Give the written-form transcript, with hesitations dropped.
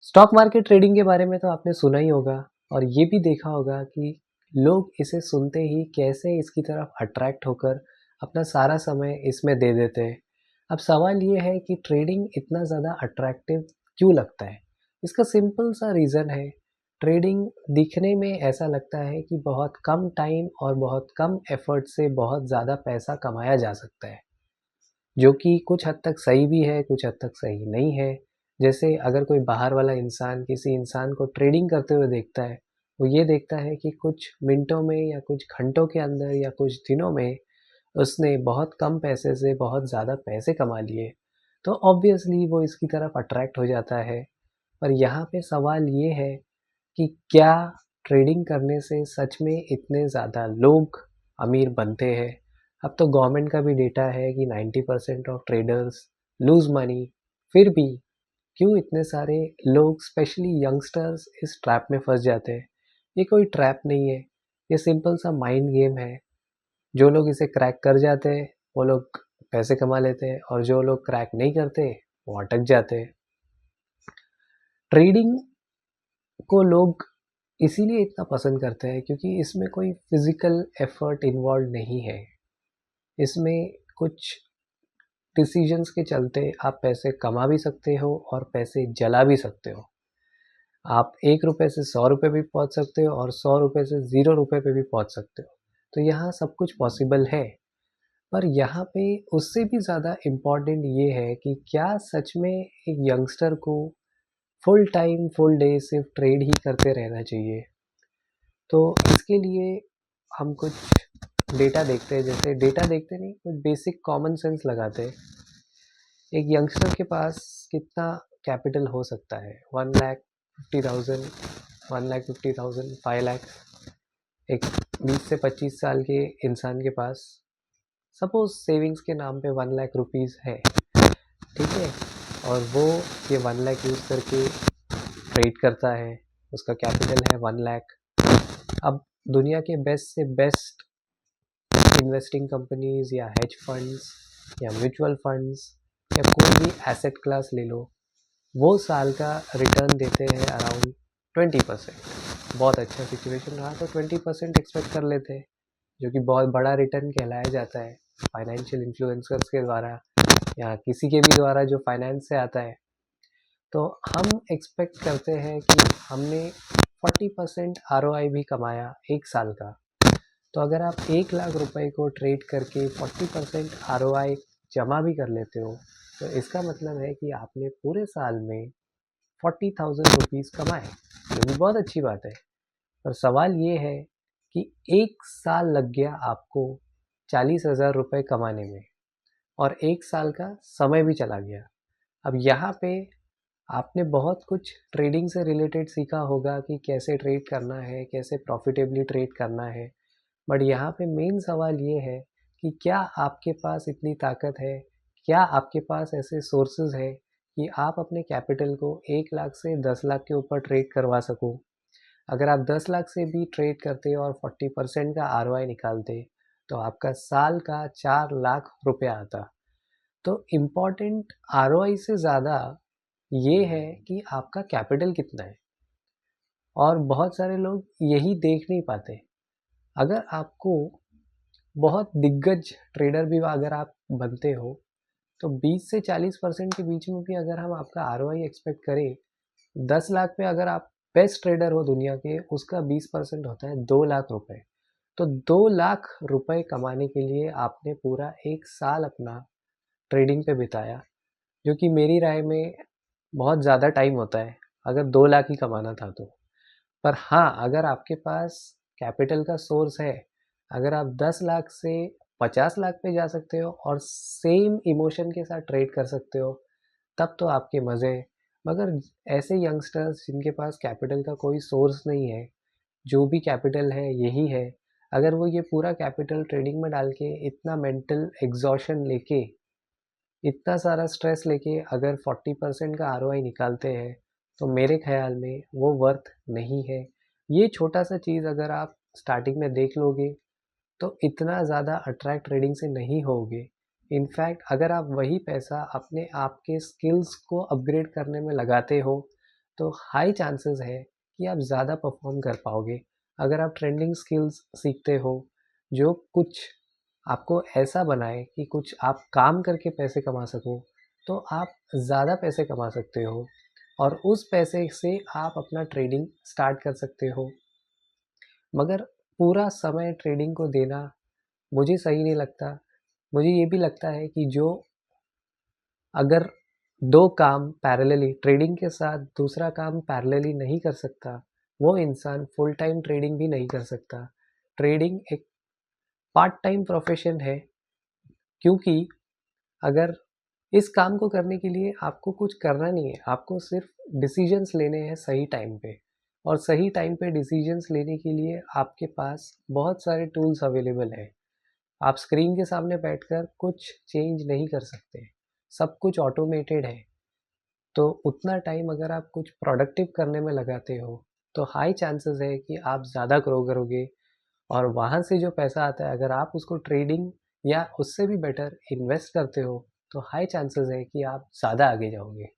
Stock market trading के बारे में तो आपने सुना ही होगा और ये भी देखा होगा कि लोग इसे सुनते ही कैसे इसकी तरफ अट्रैक्ट होकर अपना सारा समय इसमें दे देते हैं। अब सवाल ये है कि ट्रेडिंग इतना ज़्यादा अट्रैक्टिव क्यों लगता है? इसका सिंपल सा रीज़न है, ट्रेडिंग दिखने में ऐसा लगता है कि बहुत कम टाइम और बहुत कम एफर्ट से बहुत ज़्यादा पैसा कमाया जा सकता है। जो कि कुछ हद तक सही भी है, कुछ हद तक सही नहीं है। जैसे अगर कोई बाहर वाला इंसान किसी इंसान को ट्रेडिंग करते हुए देखता है, वो ये देखता है कि कुछ मिनटों में या कुछ घंटों के अंदर या कुछ दिनों में उसने बहुत कम पैसे से बहुत ज़्यादा पैसे कमा लिए, तो ऑब्वियसली वो इसकी तरफ अट्रैक्ट हो जाता है। पर यहाँ पे सवाल ये है कि क्या ट्रेडिंग करने से सच में इतने ज़्यादा लोग अमीर बनते हैं? अब तो गवर्नमेंट का भी डेटा है कि 90% ऑफ ट्रेडर्स लूज़ मनी, फिर भी क्यों इतने सारे लोग स्पेशली यंगस्टर्स इस ट्रैप में फंस जाते हैं? ये कोई ट्रैप नहीं है, ये सिंपल सा माइंड गेम है। जो लोग इसे क्रैक कर जाते हैं वो लोग पैसे कमा लेते हैं और जो लोग क्रैक नहीं करते वो अटक जाते हैं। ट्रेडिंग को लोग इसीलिए इतना पसंद करते हैं क्योंकि इसमें कोई फिजिकल एफर्ट इन्वॉल्व नहीं है। इसमें कुछ डिसीजंस के चलते आप पैसे कमा भी सकते हो और पैसे जला भी सकते हो। आप 1 रुपये से 100 रुपये भी पहुंच सकते हो और 100 रुपये से 0 रुपये पे भी पहुंच सकते हो। तो यहाँ सब कुछ पॉसिबल है। पर यहाँ पे उससे भी ज़्यादा इम्पॉर्टेंट ये है कि क्या सच में एक यंगस्टर को फुल टाइम फुल डे सिर्फ ट्रेड ही करते रहना चाहिए? तो इसके लिए हम कुछ डेटा देखते हैं, जैसे डेटा देखते नहीं, कुछ बेसिक कॉमन सेंस लगाते हैं। एक यंगस्टर के पास कितना कैपिटल हो सकता है? 1,50,000, 1,50,000, 5 लाख। एक 20 से 25 साल के इंसान के पास सपोज सेविंग्स के नाम पे 1 लाख रुपीज़ है, ठीक है? और वो ये 1 लाख यूज़ करके ट्रेड करता है, उसका कैपिटल है 1 लाख। अब दुनिया के बेस्ट से बेस्ट इन्वेस्टिंग कंपनीज या हेज फंड्स या म्यूचुअल फंड्स या कोई भी एसेट क्लास ले लो, वो साल का रिटर्न देते हैं अराउंड 20%। बहुत अच्छा सिचुएशन रहा तो 20% एक्सपेक्ट कर लेते हैं, जो कि बहुत बड़ा रिटर्न कहलाया जाता है फाइनेंशियल इन्फ्लुएंसर्स के द्वारा या किसी के भी द्वारा जो फाइनेंस से आता है। तो हम एक्सपेक्ट करते हैं कि हमने 40% ROI भी कमाया 1 साल का। तो अगर आप 1 लाख रुपए को ट्रेड करके 40% ROI जमा भी कर लेते हो, तो इसका मतलब है कि आपने पूरे साल में 40,000 रुपीज़ कमाए, जो भी बहुत अच्छी बात है। पर सवाल ये है कि 1 साल लग गया आपको 40,000 रुपये कमाने में और 1 साल का समय भी चला गया। अब यहाँ पे आपने बहुत कुछ ट्रेडिंग से रिलेटेड सीखा होगा कि कैसे ट्रेड करना है, कैसे प्रॉफिटेबली ट्रेड करना है। बट यहाँ पे मेन सवाल ये है कि क्या आपके पास इतनी ताकत है, क्या आपके पास ऐसे सोर्सेज है कि आप अपने कैपिटल को 1 लाख से 10 लाख के ऊपर ट्रेड करवा सको? अगर आप 10 लाख से भी ट्रेड करते और 40% का ROI निकालते, तो आपका साल का 4 लाख रुपया आता। तो इम्पॉर्टेंट ROI से ज़्यादा ये है कि आपका कैपिटल कितना है, और बहुत सारे लोग यही देख नहीं पाते। अगर आपको बहुत दिग्गज ट्रेडर भी अगर आप बनते हो, तो 20 से 40% के बीच में भी अगर हम आपका ROI एक्सपेक्ट करें, 10 लाख पे अगर आप बेस्ट ट्रेडर हो दुनिया के, उसका 20% होता है 2 लाख रुपए। तो 2 लाख रुपए कमाने के लिए आपने पूरा 1 साल अपना ट्रेडिंग पे बिताया, जो कि मेरी राय में बहुत ज़्यादा टाइम होता है अगर 2 लाख ही कमाना था तो। पर हाँ, अगर आपके पास कैपिटल का सोर्स है, अगर आप 10 लाख से 50 लाख पे जा सकते हो और सेम इमोशन के साथ ट्रेड कर सकते हो, तब तो आपके मज़े। मगर ऐसे यंगस्टर्स जिनके पास कैपिटल का कोई सोर्स नहीं है, जो भी कैपिटल है यही है, अगर वो ये पूरा कैपिटल ट्रेडिंग में डाल के इतना मेंटल एग्जॉशन लेके, इतना सारा स्ट्रेस लेके अगर 40% का ROI निकालते हैं, तो मेरे ख्याल में वो वर्थ नहीं है। ये छोटा सा चीज़ अगर आप स्टार्टिंग में देख लोगे, तो इतना ज़्यादा अट्रैक्ट ट्रेडिंग से नहीं होगे। इनफैक्ट अगर आप वही पैसा अपने आप के स्किल्स को अपग्रेड करने में लगाते हो, तो हाई चांसेस है कि आप ज़्यादा परफॉर्म कर पाओगे। अगर आप ट्रेंडिंग स्किल्स सीखते हो जो कुछ आपको ऐसा बनाए कि कुछ आप काम करके पैसे कमा सको, तो आप ज़्यादा पैसे कमा सकते हो और उस पैसे से आप अपना ट्रेडिंग स्टार्ट कर सकते हो। मगर पूरा समय ट्रेडिंग को देना मुझे सही नहीं लगता। मुझे ये भी लगता है कि जो अगर 2 काम पैरेलली ट्रेडिंग के साथ दूसरा काम पैरेलली नहीं कर सकता, वो इंसान फुल टाइम ट्रेडिंग भी नहीं कर सकता। ट्रेडिंग एक पार्ट टाइम प्रोफेशन है, क्योंकि अगर इस काम को करने के लिए आपको कुछ करना नहीं है, आपको सिर्फ डिसीजंस लेने हैं सही टाइम पे। और सही टाइम पे डिसीजंस लेने के लिए आपके पास बहुत सारे टूल्स अवेलेबल हैं। आप स्क्रीन के सामने बैठकर कुछ चेंज नहीं कर सकते, सब कुछ ऑटोमेटेड है। तो उतना टाइम अगर आप कुछ प्रोडक्टिव करने में लगाते हो, तो हाई चांसेस है कि आप ज़्यादा ग्रो करोगे और वहाँ से जो पैसा आता है अगर आप उसको ट्रेडिंग या उससे भी बेटर इन्वेस्ट करते हो, तो हाई चांसेस है कि आप ज़्यादा आगे जाओगे।